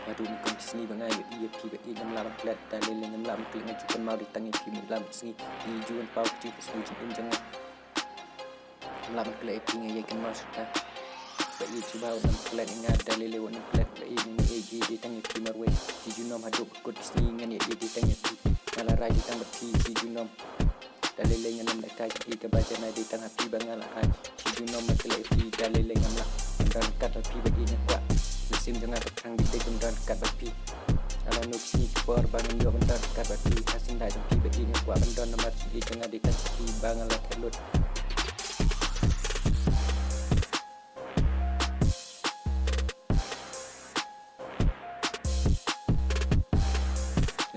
Aduh ni kong sini bangai iya pi ba i ngam lam klet dalil ngam lam klik ngajukan mau ditangi pi lam sini di juan pau kecil kesini jin jangan ngam lam klet pi ngai kan mau serta ba i cuba ngam klet ingat dalil lewat ngam klet ba i ni di tangi pi marwe di junom haduk kut sini ngan di tangi pi ngala rai di tang pi di junom dalil ngam lam kai di ke baca na di tang pi bangala ai di junom klet pi dalil ngam lam dan kat pi ba i ni kuat musim jangan terang di tegun dan kat bapi ala nuk sini kepor bangun yo bentar kat bapi asin dah jumpi bagi ni kuat bendon nomor sini jangan dikasih bangun lah telut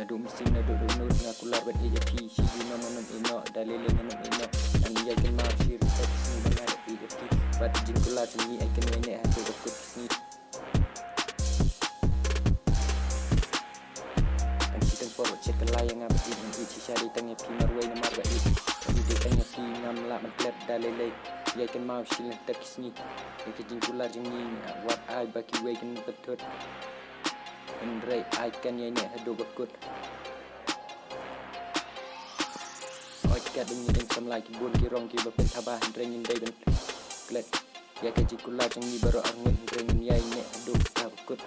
ngadu musim ngadu dunut ngakular ban eja pi si juno monum ino dalil monum ino dan dia kenal sir sini bangun ada pi bat jingkular sini ikan nenek hatu bakut sini cek layang apa ini isi syari tanya pi marway nama baik jadi dia tanya pi ngam la mantlet dalilai ya kan mau silin terkisni ya jingkular jengi wat ai baki way kan betul andrai ai kan ya ini hadu bakut oi kat ding sam lagi bun ki rong ki bapen tabah drengin dai ben klet ya jingkular jengi baru angin drengin ya ini hadu bakut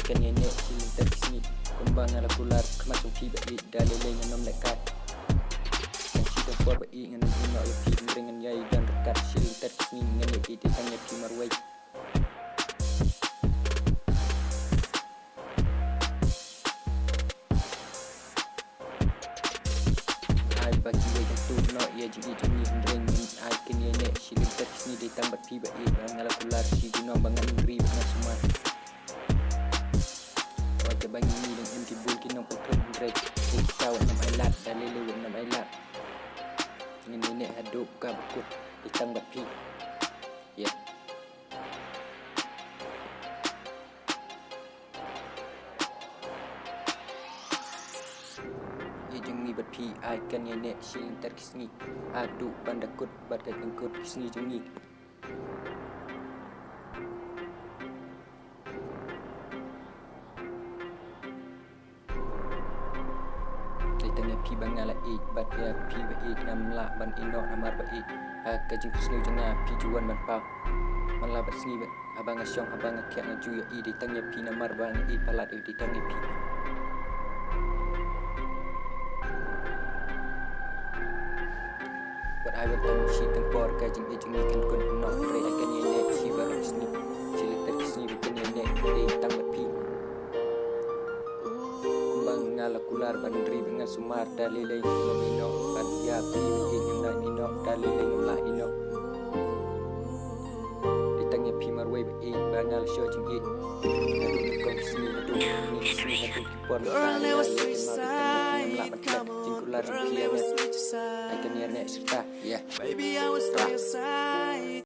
ikan nenek silin terkisni kembang ala kular kemasuk pi baik dalil ngam lekat yang si tempor baik ngam ino ya pi dengan yai dan dekat silin terkisni ngan ya pi tanya pi marwai ai bagi wei tu no ya jadi jengi dengan ai kan nenek silin terkisni ditambah pi baik ala kular si dino bangan ngri dengan semua bagi ni dengan empty bull kinong putun break kita nam ailat dalil lewat nam ailat dengan nenek haduk ka bakut ditang bapi ya ye jengi bapi aikan nenek silin terkisni aduk bandakut badkat ngkut kisni jengi pi bangala ik bat ya pi ba ik nam la ban ino namar ba ik ka jing kusnu janga pi juan ban pa man la ba sni ba abang asyong abang kya ngaju ya i ditang ya pi namar ba i palat di ditang ya pi wat ai wat tam si tempor ka jing kan kun no re kan ye ne si ba sni si letter sni bi kan ye ne ditang ba pi ngala kular bandri dengan sumar dalilai ngomino ban ya pi ngina nino dalilai ngla ino ditanya pi marway bi bangal show jing it ngadu kong sini hadu ni sini hadu kipon ngla kular jing pi ya ai kan ya nek serta ya baby I was by your side